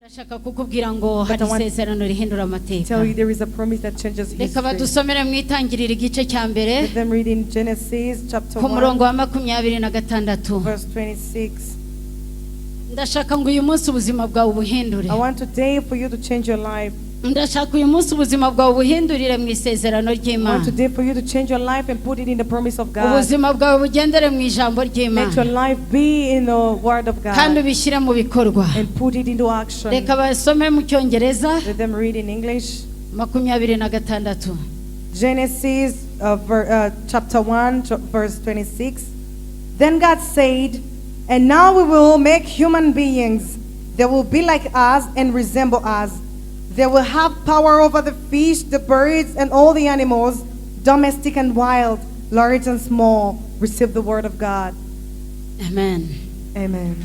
Ndashaka kukubwira ngo hari isezerano rihindura amateka. Tell you there is a promise that changes history. Reka badusomere mu itangiriro igice cya mbere. Let them read in Genesis chapter 1. Ku murongo wa 26. Verse 26. Ndashaka ngo uyu munsi ubuzima bwawe ubuhindure. I want today for you to change your life. Ndashaka uyu munsi ubuzima bwawe ubuhindurire mu isezerano ry'Imana. I want today for you to change your life and put it in the promise of God. Ubuzima bwawe bugendere mu ijambo ry'Imana. Let your life be in the word of God. Kandi ubishyire mu bikorwa. And put it into action. Reka basome mu cyongereza. Let them read in English. 26. Genesis chapter 1 verse 26. Then God said, "And now we will make human beings. They will be like us and resemble us. They will have power over the fish, the birds, and all the animals, domestic and wild, large and small." Receive the word of God. Amen. Amen.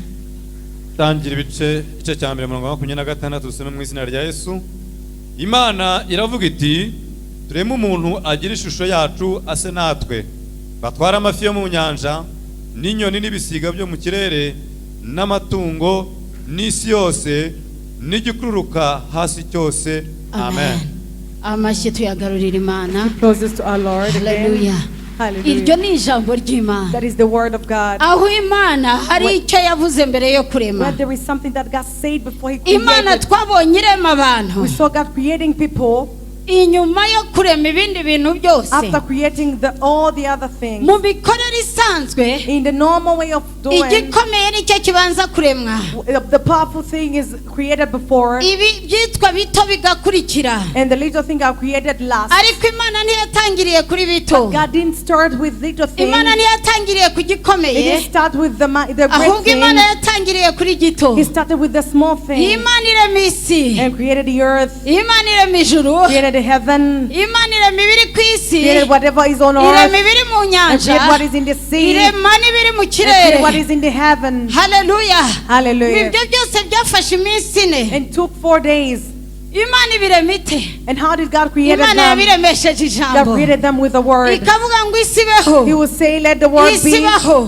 Tangira ibice cya mbere murongo wa 26 dusome mu izina rya Yesu. Imana iravuga iti, tureme umuntu agira ishusho yacu ase natwe, batwara amafi yo mu nyanja n'inyoni n'ibisiga byo mu kirere n'amatungo n'isi yose n'igikururuka hasi cyose. Amen. Amashyi tuyagarurira Imana. Closest to our Lord. Hallelujah. Iryo ni ijambo ry'Imana. That is the word of God. Aho Imana hari icyo yavuze mbere yo kurema. Where there is something that God said before He created. Imana twabonye irema abantu. We saw God creating people. Inyuma yo kurema ibindi bintu byose. After creating all the other things. Mu bikorera isanzwe. In the normal way of doing. Igikomeye nicyo kibanza kuremwa. The powerful thing is created before. Ibi byitwa bito bigakurikira. And the little thing are created last. Ariko Imana ntiyatangiriye kuri bito. But God didn't start with little things. Imana ntiyatangiriye ku gikomeye. He didn't start with the great thing. Ahubwo Imana yatangiriye kuri gito. He started with the small thing. Imana irema isi. And created the earth. Imana irema ijuru. Created the heaven. Imana irema ibiri ku isi. Created whatever is on earth. Irema ibiri mu nyanja. Created what is in the sea. Irema n'ibiri mu kirere. Created what is in the heaven. Hallelujah. Hallelujah. Ibyo byose byafashe iminsi 4. And took 4 days. Imana ibirema ite. And how did God create them? Imana yabiremesheje ijambo. God created them with a word. Ikavuga ngo isi beho. He will say, "Let the word be,"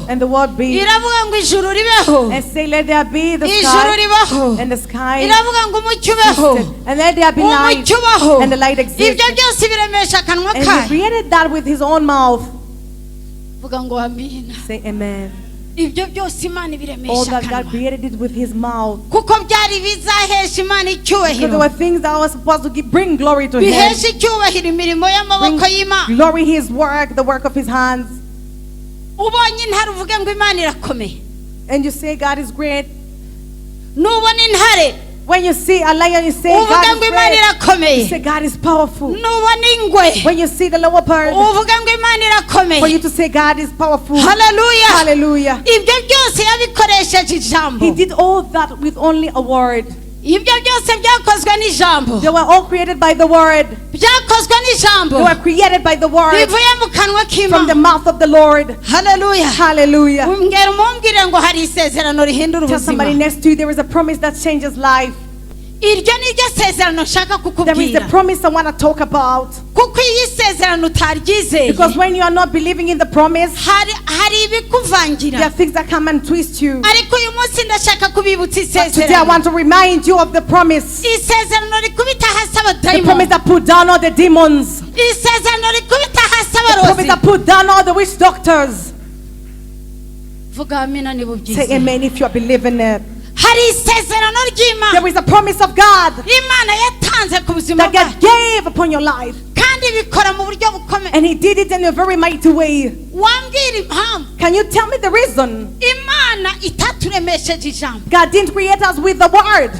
and the word be. Iravuga ngo ijuru ribeho. And say, "Let there be the ijuru sky," ribeho. and the sky. Iravuga ngo umucyo ubeho. And let there be light, and the light exists. Ibyo byose biremesha akanwa And kayo. He created that with His own mouth. Vuga ngo amina. Say amen. Ibyo byose Imana All ibiremesha that God akanwa. created it with His mouth. Kuko byari bizahesha Imana Because there icyubahiro. were things that were supposed to bring glory to Him. Bihesha icyubahiro imirimo y'amaboko y'Imana. Glory His work, the work of His hands. Ubonye intare uvuge ngo Imana irakomeye. And you say God is great. Nubona intare When you see a lion, you say uvuge God ngo is Imana great. irakomeye. You say God is powerful. Nubona ingwe When you see the leopard, uvuge ngo Imana irakomeye. for you to say God is powerful. Hallelujah. Hallelujah. Ibyo byose yabikoresheje ijambo. He did all that with only a word. Ibyo byose byakozwe n'ijambo. They were all created by the word. Byakozwe n'ijambo. They were created by the word Bivuye mu kanwa from the k'Imana. mouth of the Lord. Hallelujah. Hallelujah. Ngera umumbwire ngo hari isezerano rihindura Tell somebody ubuzima. next to you there is a promise that changes life. Iryo ni ryo sezerano nshaka There is the kukubwira. promise I want to talk about. Kuko iyi sezerano utaryizeye. Because when you are not believing in the promise, hari there are ibikuvangira. things that come and twist you. Ariko uyu munsi ndashaka kubibutsa But today I isezerano. want to remind you of the promise. Isezerano rikubita hasi The promise abadayimoni. that put down all the demons. Isezerano rikubita hasi The promise abarozi. that put down all the witch doctors. Vuga amina niba ubyize. Say amen if you are believing it. Hari isezerano ry'Imana. There is a promise of God Imana yatanze ku buzima that bwawe. God gave upon your life. Kandi bikora mu buryo bukomeye. And He did it in a very mighty way. Wambwira impamvu Can you tell me the reason? Imana itaturemesheje ijambo. God didn't create us with the word.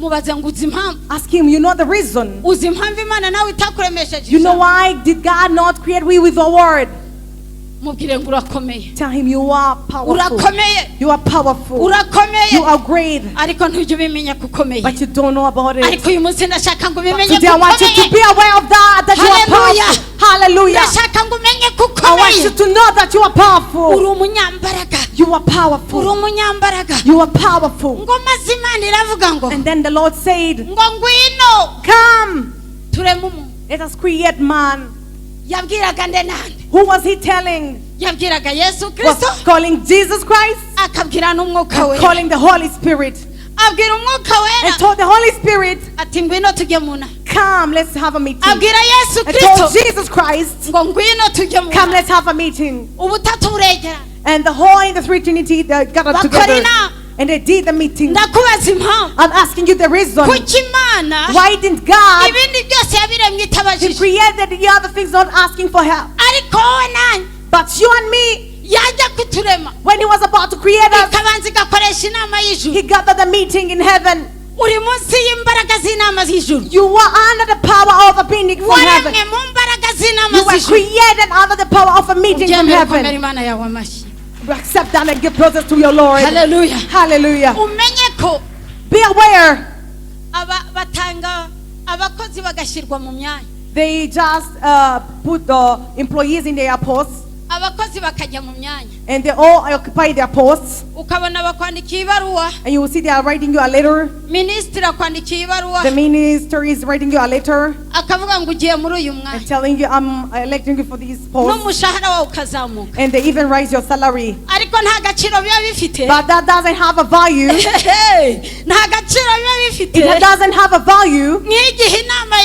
Mubaze ngo uzi impamvu. Ask Him, you know the reason. Uzi impamvu Imana nawe itakuremesheje You know ijambo. why did God not create we with the word? Mubwire ngo urakomeye. Tell Him you are powerful. Urakomeye. You are powerful. Urakomeye. You are great. Ariko ntujye ubimenya kukomeye. But you don't know about it. Ariko uyu munsi ndashaka ngo ubimenye Today I want you to kukomeye. be aware of that you are Hallelujah. powerful. Hallelujah. Ndashaka ngo umenye I want you kukomeye. to know that you are powerful. Uri umunyambaraga. You are Uri powerful. umunyambaraga. You are powerful. Ngo maze Imana iravuga ngo And then the Lord said, ngo ngwino come, tureme umuntu. let us create man. Yabwiraga nde nande? Who was He telling? Yabwiraga Yesu Was Kristo calling Jesus Christ akabwira n'umwuka and we. calling the Holy Spirit. abwira umwuka and wera told the Holy Spirit, ati ngwino tujye mu nama. come, let's have a meeting. Abwira Yesu And told Kristo Jesus Christ, ngo ngwino tujye mu come, nama. let's have a meeting. Ubutatu buregerana. And the whole in the three Trinity, they gathered together. And they did the meeting. Ndakubaza impamvu. I'm asking you the reason. Kuki Imana Why didn't God, ibindi byose yabiremye He itabajije, created the other things not asking for help? ariko wowe nanjye But you and me, yajya kuturema when He was about to create us, ikabanza igakoresha inama y'ijuru. He gathered the meeting in heaven. Uri munsi y'imbaraga z'inama z'ijuru. You were under the power of a meeting from heaven. waremwe mu mbaraga z'inama You were z'ijuru. created under the power of a meeting from Ubyemere komera heaven. Imana yawe amashyi. Accept that and give closer to your Lord. Hallelujah. Hallelujah. Umenye ko Be aware. batanga abakozi bagashyirwa mu myanya, They just put the employees in their posts, abakozi bakajya mu myanya, and they all occupy their posts. ukabona bakwandikiye ibaruwa, And you will see they are writing you a letter. minisitiri akwandikiye ibaruwa The minister is writing you a letter akavuga ngo ugiye muri uyu mwanya and telling you, I'm electing you for this post. n'umushahara wawe ukazamuka, And they even raise your salary. ariko nta gaciro biba bifite. But that doesn't have a value. Nta gaciro biba bifite It doesn't have a value nk'igihe inama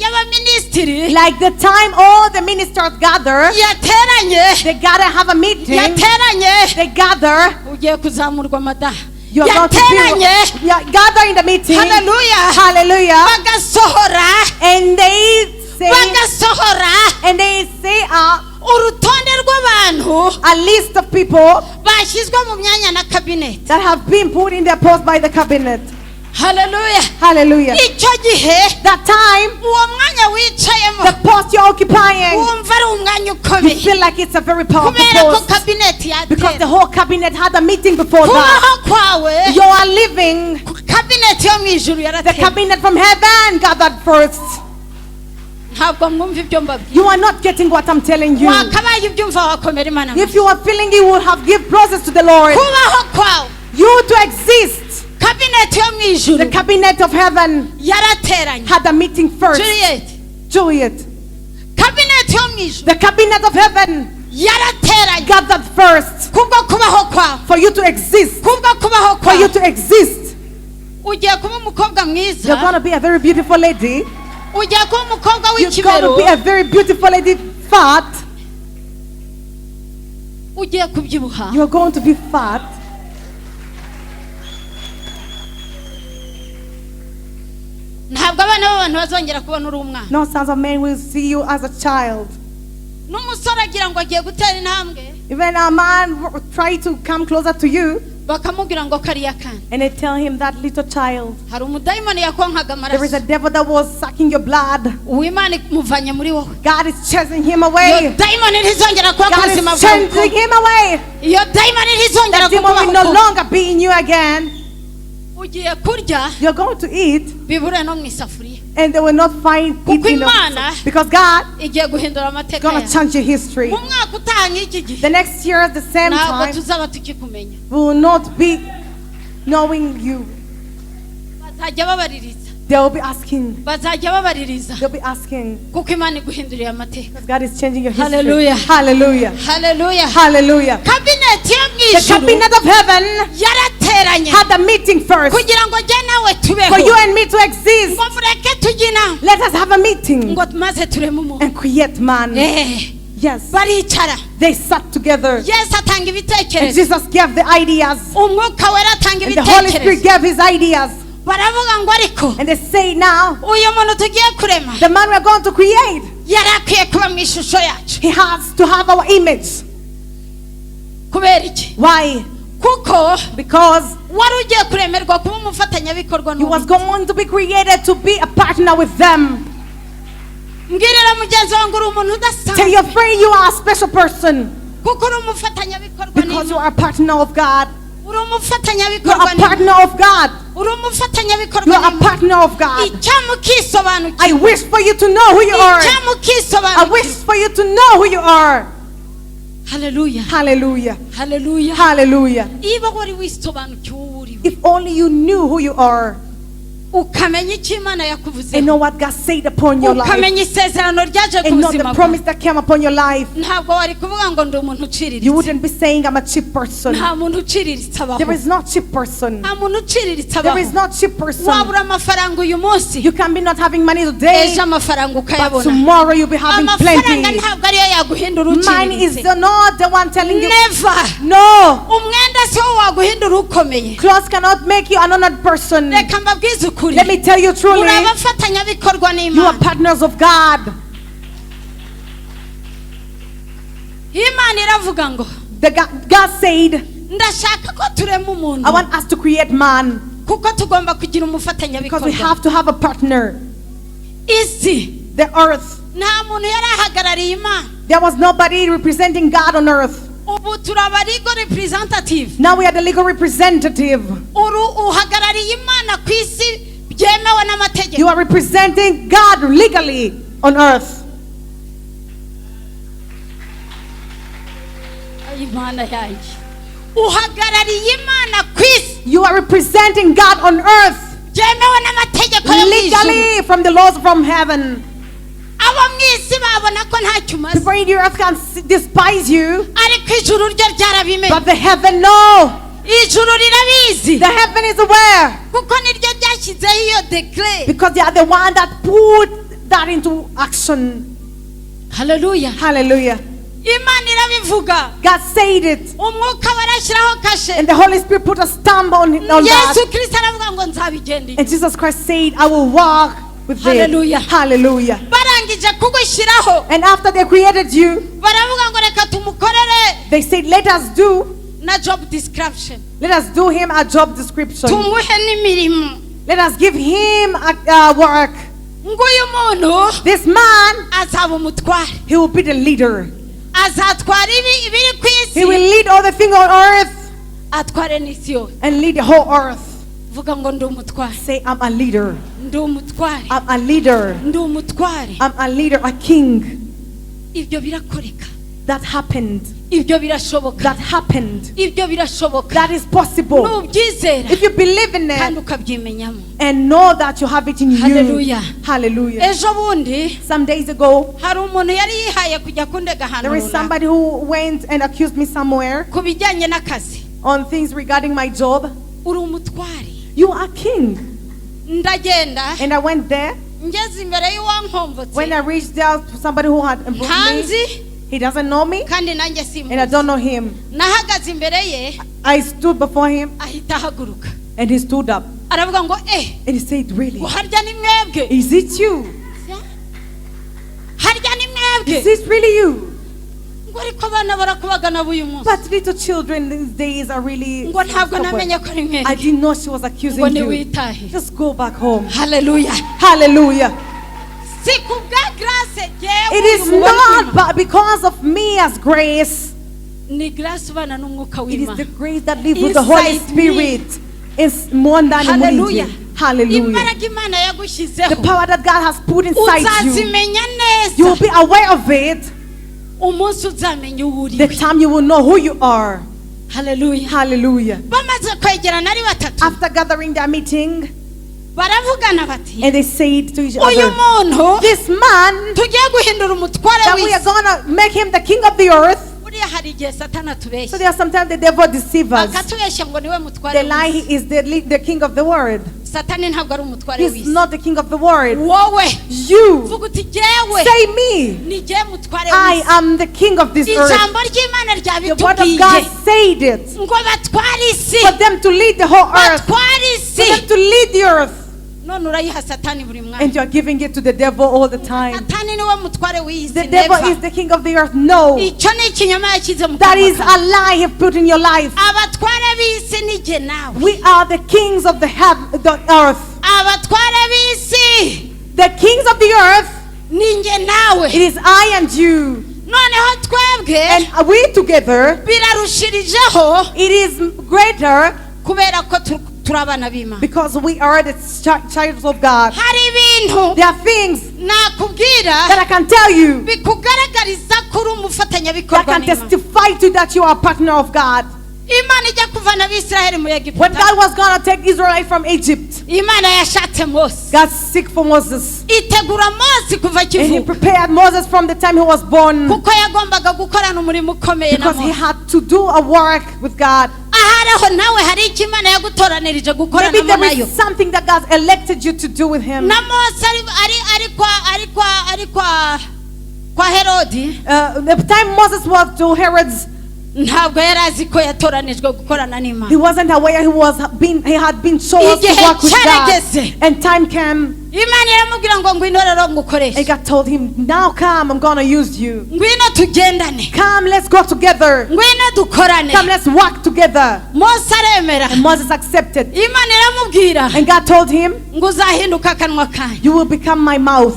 y'abaminisitiri like the time all the ministers gather. yateranye They gotta have a meeting. yateranye They gather. ugiye kuzamurwa madaha, You're going to yateranye be, yeah, gather in the meeting. haleluya, Hallelujah. bagasohora And they say, urutonde rw'abantu a list of people bashyizwe mu myanya na kabineti. that have been put in their post by the cabinet. Haleluya. Hallelujah. Icyo gihe That time, uwo mwanya wicayemo the post you're occupying, wumva ari umwanya you ukomeye feel like it's a very powerful kubera ko post. kabineti Because the yatera. whole cabinet had a meeting before that. Kubaho kwawe You are living, kabineti yo mu ijuru the yaratera. cabinet from heaven gathered first. Ntabwo mwumva ibyo mbabwira. You are not getting what I'm telling you. Wakabaye ubyumva wakomera Imana. If you are feeling you would have give process to the Lord. Kubaho kwawe You to exist. kabineti yo mu ijuru The cabinet of heaven yarateranye. had a meeting first. Juliet. Kabineti yo mu ijuru The cabinet of heaven yarateranye. gathered first Kubwo kubaho kwawe, for you to exist. kubwo kubaho For you kwawe, to exist. ugiye kuba umukobwa You're going mwiza, to be a very beautiful lady. ugiye kuba umukobwa You're going to w'ikibero, be a very beautiful lady, fat. ugiye kubyibuha. You're going to be fat. Ntabwo abana b'abantu bazongera kubona uri umwana. No sons of men will see you as a child. N'umusore agira ngo agiye gutera intambwe, Even a man try to come closer to you, bakamubwira ngo kariya kana. and they tell him that little child. Hari umudayimoni yakonkaga There is a amaraso, devil that was sucking your blood. uw'Imana imuvanye muri wowe. God is chasing him Iyo away. dayimoni ntizongera kuba ku God buzima is chasing bwawe. him away. Iyo dayimoni ntizongera That demon will no kukubaho. longer be in you again. Ugiye kurya You're going to eat, bibure no mu isafuriya, and they will not find it Kuko in Imana the, because God igiye guhindura amateka is going to yawe. change your history. Mu mwaka utaha nk'iki gihe The next year at the same ntabwo time, tuzaba tukikumenya. we will not be knowing you. Bazajya babaririza, They will be asking. bazajya babaririza, They'll be asking. kuko Imana iguhinduriye amateka. Because God is changing your history. Hallelujah. Hallelujah. Haleluya. Hallelujah. Kabineti yo mu The ijuru cabinet of heaven yarateranye had a meeting first kugira ngo jye nawe for you tubeho, and me to exist. ngo mureke tujye inama, Let us have a meeting ngo maze tureme umuntu. and create man. Yes. Baricara, They sat together. Yesu atanga And ibitekerezo, Jesus gave the ideas. umwuka wera atanga And the Holy Spirit ibitekerezo. gave his ideas. Baravuga ngo ariko And they say now, uyu muntu tugiye kurema the man we're going to create, yari akwiye kuba mu ishusho yacu. he has to have our image. Kubera iki? Why? Kuko Because wari ugiye kuremerwa kuba umufatanyabikorwa he was n'umuntu. going to be created to be a partner with them. Mbwirira mugenzi wangu uri umuntu Tell udasanzwe, your friend you are a special person kuko uri umufatanyabikorwa because you n'Imana. are a partner of God. Uri You are umufatanyabikorwa a n'Imana. partner of God. Uri You umufatanyabikorwa are a n'Imana. partner of God. Icyamukisobanukira, I wish for you to know who you are. I icyamukisobanukira. wish for you to know who you are. Haleluya. Hallelujah. Haleluya. Hallelujah. Niba wari wisobanukiwe uwo uri we, If only you knew who you are, ukamenya icyo Imana and yakuvuzeho, know what God said upon your life, ukamenya isezerano ryaje ku and know the buzima promise bwawe, that came upon your life, ntabwo wari kuvuga ngo ndi umuntu you uciriritse. wouldn't be saying I'm a cheap person. Nta muntu uciriritse abaho, There is no cheap person. nta muntu uciriritse There abaho. is no cheap person. Wabura amafaranga uyu munsi, You can be not having money today, ejo amafaranga but ukayabona. tomorrow you'll be having Amafaranga plenty. ntabwo ariyo yaguhindura Money is uciriritse. not the one telling you. Never. No. Umwenda si wo waguhindura ukomeye. Clothes cannot make you an honored person. Reka mbabwize ukuri, Let me tell you truly, muri abafatanyabikorwa you are n'Imana. partners of God. Imana iravuga ngo God said, ndashaka ko turema I umuntu, want us to create man kuko tugomba kugira because we umufatanyabikorwa. have to have a partner. Isi The earth. nta muntu yari ahagarariye Imana. There was nobody representing God on earth. Ubu turaba legal representative. Now we are the legal representative. Uhagarariye Imana ku isi byemewe n'amategeko. You are representing God legally on earth. Imana yanjye, uhagarariye Imana ku isi You are representing God on earth byemewe n'amategeko yo mu ijuru. legally from the laws from heaven. Abo mu isi babona ko ntacyo umaze, People in the earth can despise you, ariko ijuru ryo ryarabimenye. but the heaven know. Ijuru rirabizi, The heaven is aware kuko niryo ryashyizeho iyo decree. because they are the one that put that into action. Hallelujah. Hallelujah. Imana irabivuga, God said it, umwuka warashyiraho kashe. and the Holy Spirit put a stamp on that. Yesu Kristo aravuga ngo nzabigenda. And Jesus Christ said, I will walk with Hallelujah. it. Hallelujah. Barangije kugushyiraho, And after they created you, baravuga ngo reka tumukorere they said, let us do job description, him a job description. tumuhe n'imirimo. Let us give him a work. Nguyu muntu This man, azaba umutware, he will be the leader. azatwara ibiri ku He will isi, lead all the things on earth atware n'isi yose. and lead the whole earth. Vuga ngo ndi umutware, Say, I'm a leader. ndi umutware, I'm a leader. ndi umutware. I'm a leader, a king. Ibyo birakoreka, That happened. ibyo birashoboka, That happened. ibyo birashoboka. That is possible. Nubyizera If you believe in kandi it ukabyimenyamo. and know that you have it in you. Hallelujah. Hallelujah. Ejo bundi Some days ago, hari umuntu yari yihaye kujya kundega ahantu there is runaka somebody who went and accused me somewhere ku bijyanye n'akazi. on things regarding my job. Uri umutware. You are king. Ndagenda And I went there. ngeze imbere y'uwankombotse, When I reached there to somebody who had involved me, ntanzi he doesn't know me kandi nanjye and I simuzi. don't know him. Nahagaze imbere ye, I stood before him ahita ahaguruka and he stood up aravuga ngo and he said, really? harya ni mwebwe, Is it you? harya ni Is mwebwe. it really you? Ngo ariko abana barakubagana b'uyu munsi, But little children these days are really ngo ntabwo stubborn. namenye ko ari I mwebwe, didn't know she was accusing ngo you. niwitahe. Just go back home. Hallelujah. Hallelujah. Si kubwa grace It jewe is not but because of me as grace. ni grace ubana n'umwuka It is the w'Imana. grace that lives with the Holy Inside Spirit. It's more than Hallelujah. Hallelujah. Imbaraga Imana The yagushyizeho power that God has put inside you. uzazimenya You will neza be aware of it umunsi uzamenya uwo the uriwe. time you will know who you are. Hallelujah. Hallelujah. Bamaze kwegerana ari batatu After gathering their meeting, baravugana bati, and they said to each uyu other, muntu this man, tugiye guhindura umutware that we are w'isi. going to make him the king of the earth. Buriya hari igihe satani So atubeshya, there are sometimes the devil deceives us. akatubeshya ngo niwe mutware They lie w'isi. he is the king of the world. Satani ntabwo ari umutware He's w'isi. not the king of the world. Wowe You vuga uti jewe say me, ni jye mutware I w'isi. am the king of this earth. Ijambo ry'Imana The word of God ryabitubwiye said it. ngo batware isi, For them to lead the whole earth. batware For isi. them to lead the earth. None urayiha satani buri mwanya. And you are giving it to the devil all the time. Satani niwe mutware w'isi. The devil never. is the king of the earth. No. Icyo ni ikinyoma yashyize mu That kanwa is kawe. a lie he put in your life. Abatware b'isi ni jye nawe. We are the kings of the earth. Abatware b'isi The kings of the earth. ni jye nawe. It is I and you. Noneho twebwe And we together, birarushirijeho it is greater kubera ko turi abana b'Imana. because we are the children of God. Hari ibintu There are things nakubwira that I can tell you bikugaragariza ko uri that umufatanyabikorwa can n'Imana. testify to that you are a partner of God. Imana ijya kuva kuvana abisiraheli mu When egiputa God was going to take Israel from Egypt, imana yashatse mose God seek for Moses. itegura mose kuva And he kivuka prepared Moses from the time he was born, kuko yagombaga gukorana umurimo ukomeye na because he mose had to do a work with God. ahariho nawe hari icyo imana yagutoranirije Maybe gukoranamo there nayo is something that God elected you to do with him. na mose ari kwa herodi The time Moses was to Herod's, ntabwo yari azi ko yatoranijwe gukorana he n'imana wasn't aware he had been chosen to Igihe work with God. cyarageze. And time came, imana iramubwira ngo ngwino rero and ngukoreshe God told him, now come, I'm going to use you. ngwino tugendane Come, let's go together. ngwino dukorane Come, let's work together. mose aremera And Moses accepted. imana iramubwira And God told him, ngo uzahinduka akanwa kanyu you will become my mouth.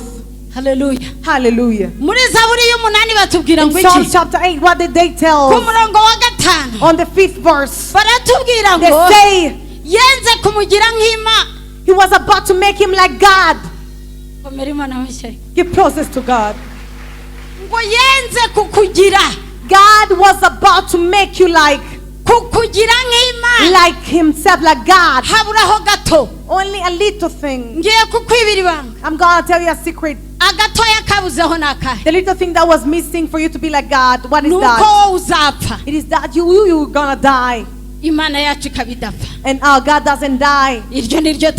haleluya Hallelujah. muri zaburi y'umunani batubwira In ngo Psalm iki chapter 8, what did they ku tell? murongo wa gatanu On the 5th verse, baratubwira they ngo say yenze kumugira nk'imana he was about to make him like God. komera imana w'ishyari Give closest to God. ngo yenze kukugira God was about to make you kukugira nk'imana like himself, like God. haburaho gato Only a little thing. ngiye kukwibira ibanga I'm going to tell you a secret. agatoya kabuzeho n'akahe The little thing that was missing for you to be like God, what is nuko that? wowe uzapfa It is that you're going to die. imana yacu ikaba idapfa And our God doesn't die. iryo ni ryo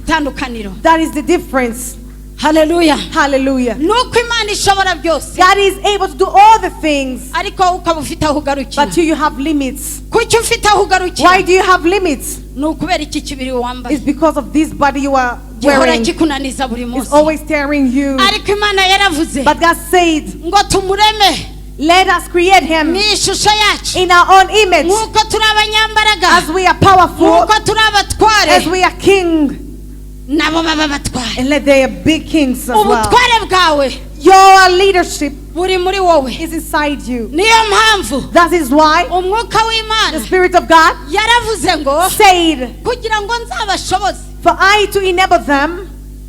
tandukaniro That is the difference. haleluya Hallelujah. nuko imana ishobora byose God is able to do all the things, ariko wowe ukaba ufite aho ugarukira but you have limits. kuki ufite aho ugarukira Why do you have limits? ni ukubera iki kibiri wambaye It's because of this body you are gihora wearing. kikunaniza buri It's munsi always tearing you. ariko imana yaravuze But God said, ngo tumureme let us create him mu ishusho yacu in our own image, nk'uko turi abanyambaraga as we are powerful, nk'uko turi abatware as we are king, nabo baba abatware and let there be kings as well. ubutware bwawe Your leadership buri muri wowe is inside you. niyo mpamvu That is why umwuka the w'imana Spirit of God yaravuze ngo said, kugira ngo nzabashoboze for I to enable them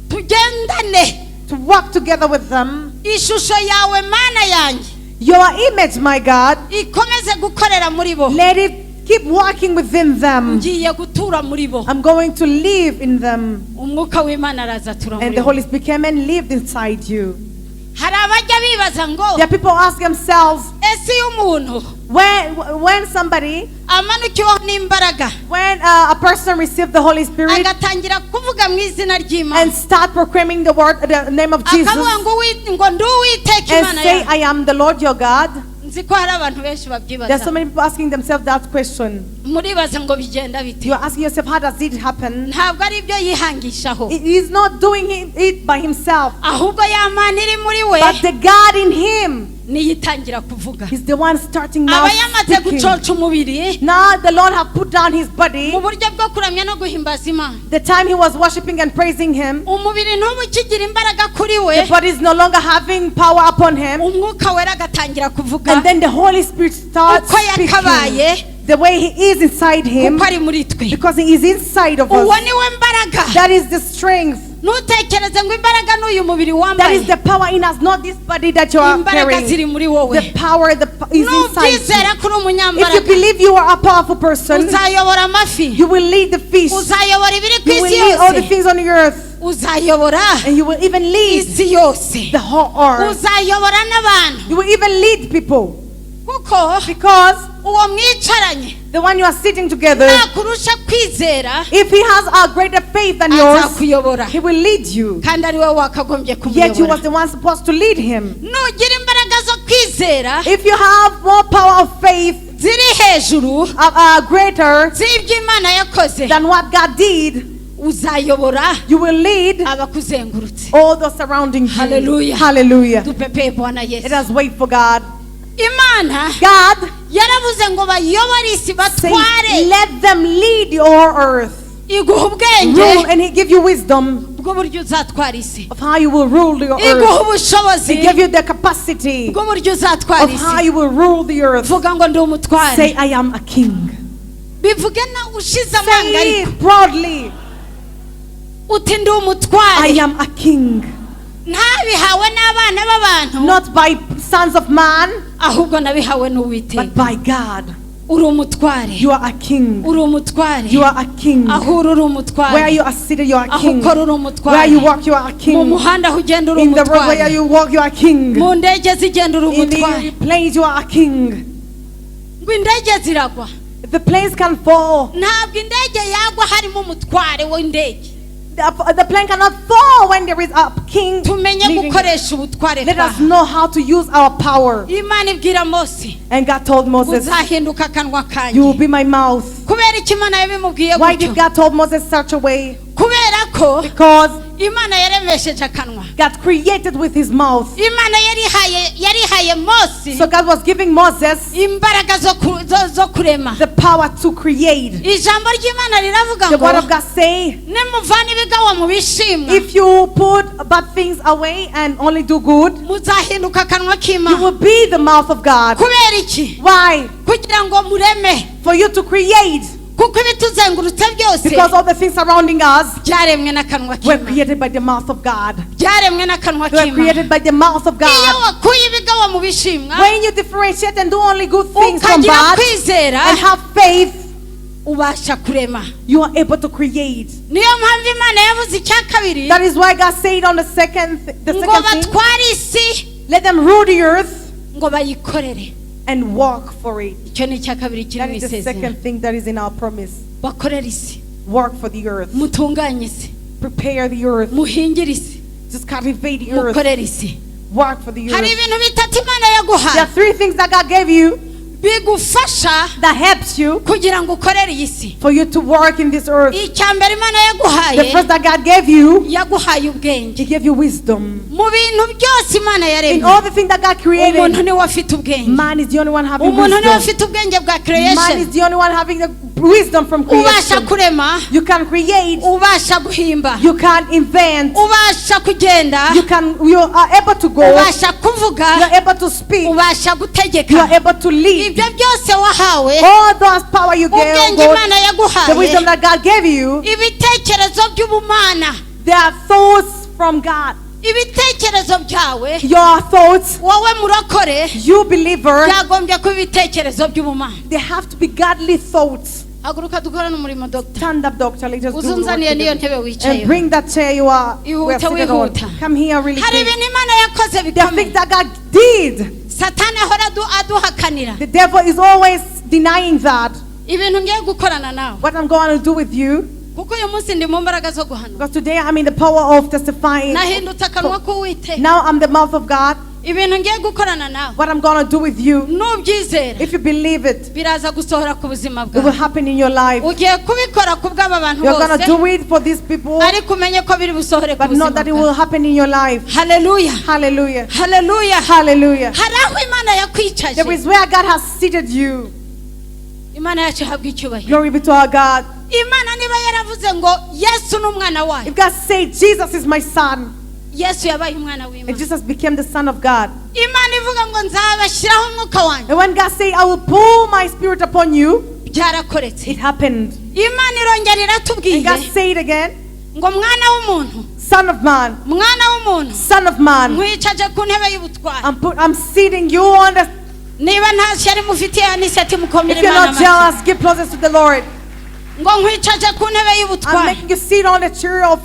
tugendane to work together with them, ishusho yawe mana yanjye your image, my God, ikomeze gukorera muri bo let it keep working within them. ngiye gutura muri bo I'm going to live in them. umwuka w'imana araza atura And muri the bo Holy Spirit came and lived inside you. hari abajya bibaza ngo There are people who ask themselves, ese iyo umuntu when somebody, amanukiweho n'imbaraga when a person receives the Holy Spirit agatangira kuvuga mu izina ry'imana and start proclaiming the name of Jesus akavuga ngo ndi uwiteka and imana say, yawe I am the Lord your God, nzi ko hari abantu benshi there's babyibaza so many people asking themselves that question. muribaza ngo bigenda bite You're asking yourself, how does it happen? ntabwo ari ibyo yihangishaho He's not doing it by himself, ahubwo ya mana iri muri we but the God in him niyo itangira kuvuga is the one starting now aba yamaze speaking. gucoca umubiri Now the Lord have put down his body. mu buryo bwo kuramya no guhimbaza imana The time he was worshiping and praising him, umubiri ntuba ukigira imbaraga kuri we the body is no longer having power upon him. umwuka wera agatangira kuvuga And then the Holy Spirit starts uko yakabaye speaking the way he is inside him, kuko ari muri twe because he is inside of uwo us. niwe mbaraga That is the strength. ntutekereze ngo imbaraga n'uyu mubiri That wambaye is the power in us, not this body that you are imbaraga ziri carrying. muri wowe The power is inside you. nubyizera kuri If you umunyambaraga believe you are a powerful person, uzayobora amafi you will lead the fish. uzayobora ibiri ku You will isi lead all the yose things on the earth. uzayobora And you will even lead isi yose the whole earth. uzayobora n'abantu You will even lead people. kuko Because uwo mwicaranye the one you are sitting together, nakurusha kwizera if he has a greater faith than yours, azakuyobora he will lead you. kandi ari wowe wakagombye Yet you was kumuyobora the one supposed to lead him. nugira imbaraga zo kwizera If you have more power of faith, ziri hejuru greater z'ibyo imana yakoze than what God did, uzayobora you will lead abakuzengurutse all those surrounding you. Hallelujah. Hallelujah. dupepeye bwana Let yesu us wait for God. imana God yaravuze ngo bayobore isi say, batware let them lead your earth. iguha Rule, ubwenge and he give you wisdom bw'uburyo uzatwara isi of how you will rule your iguha earth. ubushobozi He give you the capacity bw'uburyo uzatwara of how isi you will rule the earth. vuga ngo ndi umutware Say, I am a king. bivuge na ushize amanga Say ariko it proudly. uti ndi I umutware am a king. ntabihawe n'abana b'abantu Not by sons of man, ahubwo nabihawe but n'uwiteka by God. uri umutware. You are a king. Uri umutware. You are a king. Aho uri umutware. Where you are seated, you are a Aho king. ukora uri umutware. Where you walk, you are a Mu king. muhanda aho ugenda uri In the road where umutware. you walk, you are a king. Mu ndege zigenda uri In the umutware. planes, you are a king. Ngo indege ziragwa. The planes can fall. Ntabwo indege yagwa harimo umutware w'indege. The plane cannot fall when there is a king. Tumenye leading. gukoresha ubutware Let us twaha. know how to use our power. Imana ibwira Mose, And God told Moses, uzahinduka akanwa you will kanjye. be my mouth. Kubera iki Imana yabimubwiye Why gutyo? did God told Moses such a way? Kubera ko Because Imana yaremesheje akanwa. God created with his mouth. Imana yarihaye Mose So God was giving Moses imbaraga zo kurema. the power to create. Ijambo ry'Imana riravuga The word ngo of God say, nimuvana ibigawa mu bishimwa if you put bad things away and only do good, muzahinduka akanwa you k'Imana. will be the mouth of God. Kubera iki? Why? Kugira ngo mureme. For you to create. Kuko ibituzengurutse byose Because all the things surrounding us byaremwe n'akanwa were k'Imana. created by the mouth of God. Byaremwe n'akanwa They were k'Imana. created by the mouth of Iyo God. wakuye ibigawa mu bishimwa When you differentiate and do only good things from ukagira bad kwizera and have faith, ubasha kurema. you are able to create. Niyo mpamvu Imana yavuze icya kabiri That is why God said on the second ngo thing, batware isi let them rule the earth ngo bayikorere. and walk for it. Icyo ni icya kabiri kiri That mu is the isezerano. second thing that is in our promise. Bakorere isi, Work for the earth. mutunganye isi, Prepare the earth. muhingire isi, Just cultivate the earth. mukorere isi. Work for the Hari earth. ibintu bitatu Imana There yaguhaye are three things that God gave you bigufasha that helps you kugira ngo ukorere iyi si. for you to work in this earth. Icya mbere Imana The yaguhaye, first that God gave you, yaguhaye ubwenge. He gave you wisdom. Mu bintu byose Imana In yaremye, all the things that God umuntu created, niwe afite ubwenge. man is the only one having Umuntu niwe wisdom. afite ubwenge bwa Man creation. is the only one having the wisdom from Ubasha creation. kurema, You can create. ubasha guhimba, You can invent. ubasha kugenda, You are able to go. ubasha You kuvuga, are able to speak. ubasha You are gutegeka. able to lead. Ibyo byose wahawe, All those power you gave, ubwenge God, Imana the wisdom yaguhaye, that God gave you, ibitekerezo by'ubumana, they are thoughts from God. ibitekerezo byawe Your thoughts, wowe murokore you believer, byagombye kuba ibitekerezo by'ubumana. they have to be godly thoughts. Haguruka dukorane umurimo Dr. Stand up, doctor. Let us do the work Uzunzaniye niyo together. ntebe And wicayeho. bring that chair you are Ihute, seated on. wihuta. Come here really Hari quick. ibintu Imana yakoze There are things bikomeye. that God did. Satani ahora aduhakanira. The devil is always denying that. Ibintu ngiye gukorana nawe. What I'm going to do with you, Kuko uyu munsi ndi mu mbaraga zo guhanura. because today I'm in the power of testifying. Nahindutse akanwa k'Uwiteka. Now I'm the mouth of God. Ibintu ngiye gukorana nawe. What I'm going to do with you, Nubyizera if you believe it, biraza gusohora ku buzima it will bwawe. happen in your life. Ugiye kubikora ku bw'aba bantu You're going to bose, do it for these people, ariko umenye ko biri busohore ku but buzima not that it will bwawe. happen in your life. Haleluya. Hallelujah. Haleluya. Hallelujah. Hari aho Imana There yakwicaje. is where God has seated you. Imana yacu ihabwa icyubahiro. Glory be to our God. Imana niba yaravuze ngo Yesu ni umwana wayo, If God said, Jesus is my son, Yesu yabaye umwana and w'Imana. Jesus became the son of God. Imana ivuga ngo nzabashyiraho umwuka wanjye, And when God said, I will pour my spirit upon you, byarakoretse. it happened. Imana irongera And iratubwiye God said again, ngo mwana w'umuntu, son of man, mwana w'umuntu, son of man, nkwicaje ku ntebe y'ubutware. I'm seating you on the. Niba nta shyari mufitiye aniseti mukomere If you're Imana not amashyi. jealous, give closest to the Lord. Ngo nkwicaje ku ntebe I'm y'ubutware. making you sit on the chair of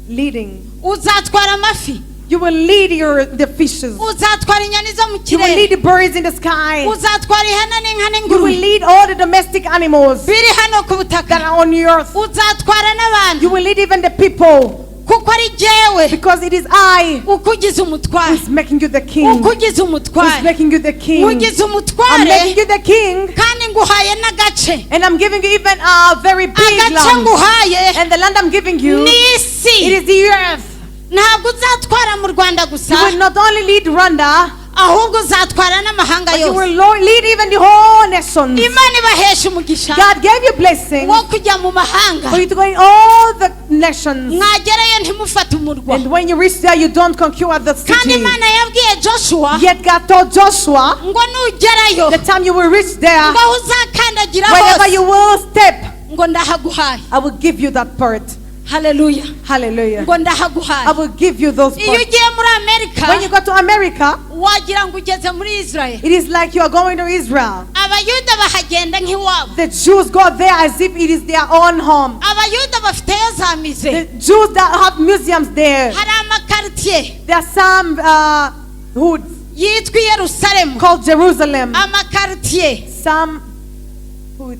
leading. Uzatwara amafi, You will lead the fishes. uzatwara inyoni zo mu You will kirere, lead the birds in the sky. uzatwara ihene n'inka You will n'ingurube lead all the domestic animals biri hano ku that butaka. are on the earth. Uzatwara n'abantu, You will lead even the people, kuko ari jyewe because it is I ukugize umutware, who's making you the king. ukugize Who's umutware, making you the king. ugize I'm umutware, making you the king, kandi nguhaye n'agace. and I'm giving you even a very big Agace land. nguhaye And the land I'm giving you, ni it isi. is the earth. Ntabwo uzatwara mu Rwanda gusa, You will not only lead Rwanda, ahubwo uzatwara n'amahanga but you will yose. lead even the whole nations. Imana ibahesha umugisha God gave you blessing wo kujya mu mahanga, for you to go in all the nations. mwagerayo ntimufate umurwa. And when you reach there, you don't conquer the Kandi city. Imana yabwiye Joshua Yet God told Joshua, ngo nugerayo, the time you will reach there, ngo uzakandagira wherever hose, you will step, ngo ndahaguhaye. I will give you that part. haleluya Hallelujah. ngo I ndahaguhaye. will give you those Iyo parts. ugiye muri Amerika When you go to America, wagira ngo ugeze muri Israel. it is like you are going to Israel. Abayuda bahagenda nk'iwabo. The Jews go there as if it is their own home. Abayuda bafiteyo za The mize. Jews that have museums there. Hari amakaritiye There are some hoods yitwa i Yerusalemu. called Jerusalem. Amakaritiye Some hoods,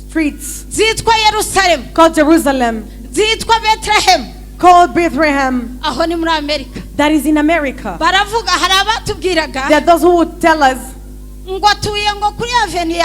streets zitwa Yerusalemu, called Jerusalem, zitwa Bethlehem. called Bethlehem. Aho ni muri Amerika. That is in America. Baravuga hari abatubwiraga There are those who would tell us ngo atuye ngo kuri avenue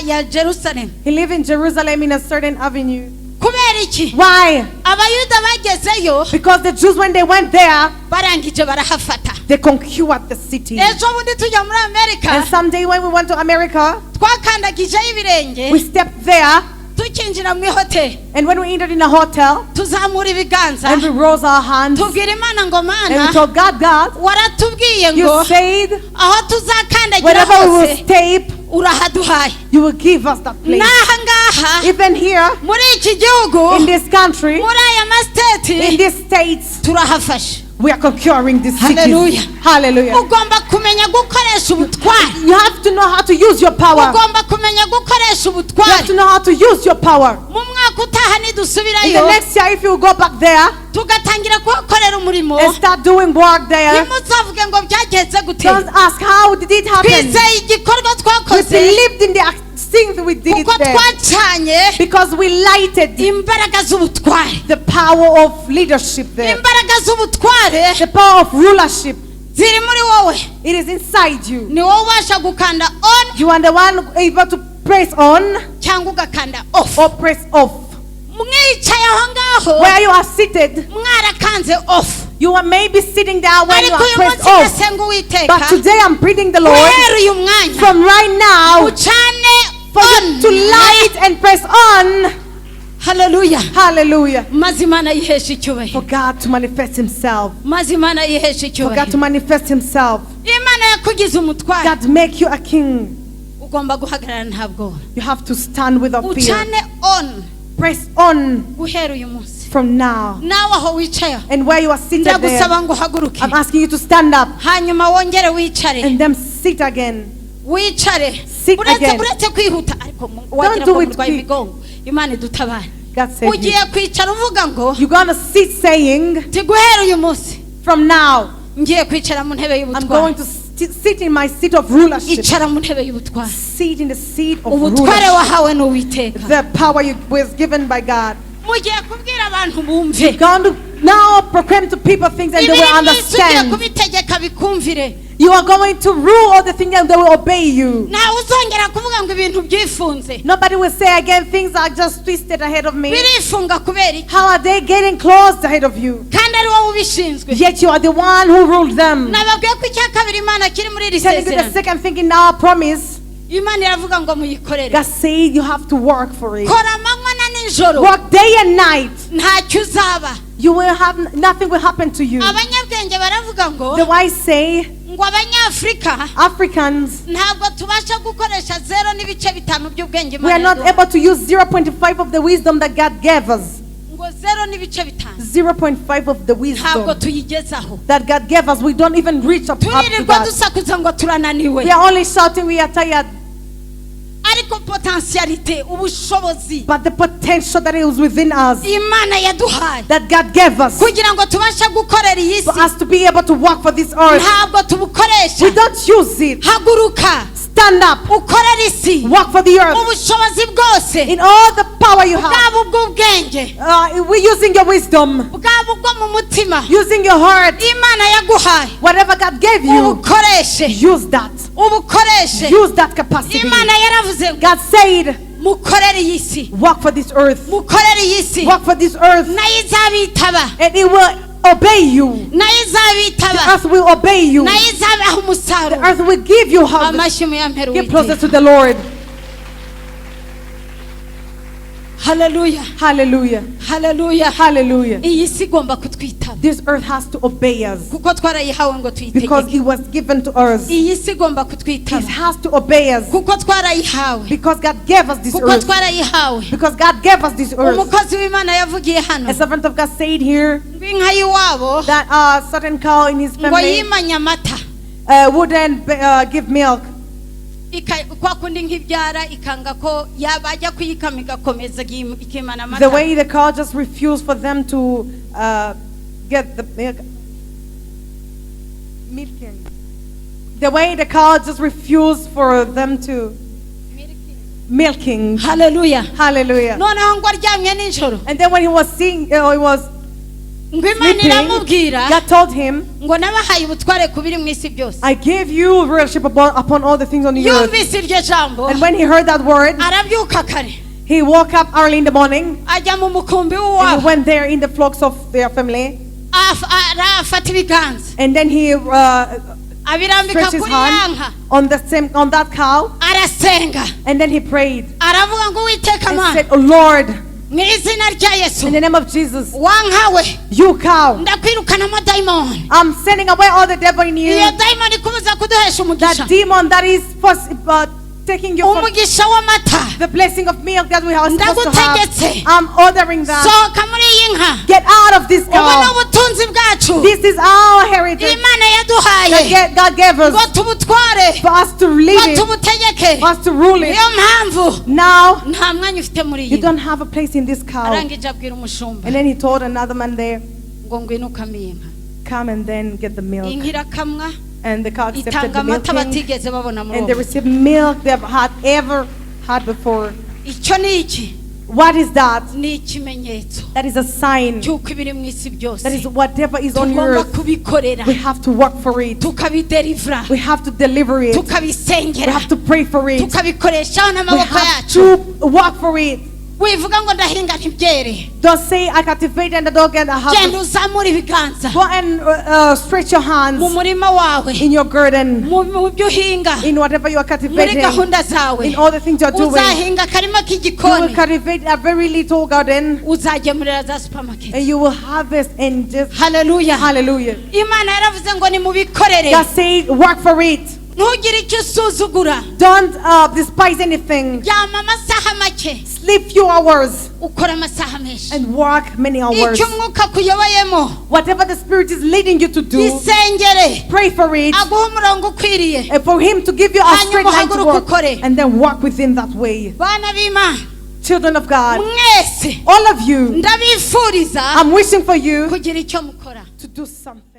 ya Jerusalem. he lives in Jerusalem in a certain avenue. Kubera iki? Why? Abayuda bagezeyo Because the Jews, when they went there, barangije barahafata. they conquered the city. Ejo bundi tujya muri Amerika And someday when we went to America, twakandagijeyo we ibirenge stepped there, tukinjira mu hoteli and when we entered in a hotel, tuzamura ibiganza and we rose our hands, tubwira Imana ngo and we Mana told God, God, waratubwiye you ngo said aho tuzakandagira wherever we will hose stay, urahaduhaye. you will give us that place. N'aha ngaha Even here, muri iki gihugu in this country, muri aya in masiteti these states, turahafashe. we are conquering these cities. Hallelujah. Hallelujah. Ugomba kumenya gukoresha ubutwari. You have to know how to use your power. Ugomba kumenya gukoresha You have ubutwari. to know how to use your power. Mu mwaka utaha In the nidusubirayo next year, if you go back there tugatangira kuhakorera umurimo, and start doing work there, ntimuzavuge ngo byagenze gute. don't ask how did it happen. Twizeye igikorwa We twakoze believed in the things we did kuko there twacanye because we lighted imbaraga z'ubutwari. the power of leadership there, Imbaraga z'ubutware the power of rulership. ziri muri wowe. It is inside you. Ni wowe ubasha gukanda on You are the one able to press on cyangwa ugakanda off. or press off. Mwicaye aho ngaho Where you are seated, mwarakanze off. you are maybe sitting there when you Ariko are uyu pressed munsi off. ndasenga Uwiteka But today I'm pleading the Lord guhera uyu mwanya from right now ucane for you on. to light and press on. Hallelujah. Hallelujah. Maze Imana yihesha For icyubahiro. God to manifest Himself. Maze Imana yihesha For God to icyubahiro. manifest Himself. Imana yakugize umutware. God make you a king. Ugomba guhagarara nta bwoba. You have to stand without fear. Ucane on Press on guhera uyu munsi. from now. Nawe aho wicaye aho, And where you are seated there, ndagusaba ngo uhaguruke. I'm asking you to stand up Hanyuma wongere wicare. and then sit again. Wicare. Sit again. Uretse kwihuta ariko wagira do ngo it murwaye quick. imigongo. Imana idutabare. God save you. Ugiye kwicara uvuga ngo You're going to sit saying, ti guhera uyu munsi from now, ngiye kwicara mu ntebe I'm going y'ubutware. to sit in my seat of rulership. Icara mu ntebe y'ubutware. Sit in the seat of Ubutware rulership. wahawe n'Uwiteka. The power you was given by God. Mugiye kubwira abantu bumve. You're going to now proclaim to people things and they will Ibiri byinshi ugiye understand. kubitegeka bikumvire. You are going to rule all the things and they will obey you. Ntawe uzongera kuvuga ngo ibintu byifunze. Nobody will say again things are just twisted ahead of me. Birifunga kubera iki? How are they getting closed ahead of you? Kandi ari wowe ubishinzwe. Yet you are the one who ruled them. Nababwiye ko icya kabiri Imana kiri muri iri Telling you the sezerano. second thing in our promise, Imana iravuga ngo muyikorere. God said you have to work for it. Kora amanywa na nijoro. Work day and night. Ntacyo uzaba. You will have nothing will happen to you. Abanyabwenge baravuga ngo The wise say ngo abanyafurika Africans, ntabwo tubasha gukoresha 0.5 by'ubwenge we are Imana not yaduhaye. able to use 0.5 of the wisdom that God gave us. Ngo 0.5 0.5 of the ntabwo wisdom tuyigezaho. that God gave us. We don't even reach up to Turirirwa that. dusakuza ngo turananiwe. We are only shouting, we are tired. Ariko potentiality ubushobozi But the potential that is within us, Imana yaduhaye that God gave us, kugira ngo tubashe gukorera iyi for si us to be able to work for this earth, ntabwo tubukoresha. we don't use it. Haguruka Stand up, ukorera isi work for the earth. ubushobozi bwose, In all the power you have, bwaba ubw'ubwenge, we're using your wisdom, bwaba ubwo mu mutima using your heart. Imana yaguhaye. Whatever God gave you, Ubukoreshe, use that. ubukoreshe. Use that capacity. Imana yaravuze ngo God said, mukorere iyi si, work for this earth. mukorere iyi si, Work for this earth, nayo izabitaba, and it will obey you. nayo The izabitaba, earth will obey you. nayo izabaha The umusaruro. earth will give you harvest. Amashyi muyampere Get closer Uwiteka. to the Lord. Hallelujah. Hallelujah. Hallelujah. Hallelujah. Iyi si igomba kutwitaba This earth has to obey us kuko twarayihawe ngo because tuyitegeke. it was given to us. Iyi si igomba It kutwitaba has to obey us kuko twarayihawe, because God gave us this kuko earth. twarayihawe. Because God gave us this earth. Umukozi w'Imana yavugiye hano A servant of God said here ngo inka y'iwabo that a certain cow in his ngo family yimanye amata, wouldn't give milk. kwa kundi nk'ibyara ikanga ko yabajya kuyikama igakomeza ikimana The amata. way the cow just refused for them to get the milk. Milking. The way the cow just refused for them to milking. Hallelujah. Hallelujah. Noneho ngo aryamye nijoro And then when he was seeing, he was ngo Imana sleeping, iramubwira God told him, ngo nabahaye ubutware ku biri mu isi byose. I gave you rulership upon all the things on the earth. Yumvise iryo jambo And when he heard that word, arabyuka kare he woke up early in the morning ajya mu mukumbi and he w'uwabo went there in the flocks of their family. arafata ibiganza And then he abirambika stretched his kuri hand yanka on that cow. arasenga And then he prayed aravuga ngo Uwiteka and Mana said, Oh Lord, mu izina rya Yesu in the name of Jesus, wankawe you cow, ndakwirukana amadayimoni. I'm sending away all the devil in you. Iyo dayimoni ikubuza kuduhesha umugisha, That demon that is taking you from umugisha w'amata, the blessing of milk that we are supposed to ndagutegetse have. I'm ordering that. sohoka muri iyi nka. Get out of this Ubu ni cow. ubutunzi bwacu This is our heritage Imana yaduhaye God gave ngo us tubutware, for us to ngo live it, tubutegeke. for us to rule it. Niyo mpamvu Now, nta mwanya ufite muri you iyi. don't have a place in this cow. Arangije abwira umushumba And then he told another man there, ngo ngwino ukame iyi nka. come and then get the milk. Inka irakamwa, And the cow accepted itanga the amata milking. batigeze babona muri And they uwo. received milk they've ever had before. Icyo ni iki? What is that? Ni ikimenyetso That is a sign. cy'uko ibiri mu isi byose That is whatever is on tugomba earth, kubikorera, we have to work for it. tukabiderivura, We have to deliver it. We tukabisengera, have to pray for it. tukabikoreshaho We n'amaboko have yacu. to work for it. Wivuga ngo ndahinga ntibyere, Don't say I cultivate and I don't get a genda harvest. uzamura ibiganza Go and stretch your hands mu murima wawe, in your garden, mu byo uhinga, in whatever you are muri cultivating, gahunda zawe. in all the things you are doing. Uzahinga akarima You will k'igikoni, cultivate a very little garden uzagemurira za supermarket. and you will harvest and just Hallelujah. hallelujah. Imana yaravuze ngo nimubikorere, God said, work for it. ntugire icyo usuzugura. Don't despise anything. Ryama amasaha make, Sleep few hours ukora amasaha menshi. and work many hours. Icyo umwuka kuyoboyemo Whatever the Spirit is leading you to do, gisengere, pray for it. aguha umurongo ukwiriye. And for Him to give you a straight line to Hanyuma work, ukore. and then walk within that way. Bana b'Imana Children of God, mwese all of you, ndabifuriza I'm wishing for you kugira icyo mukora. to do something.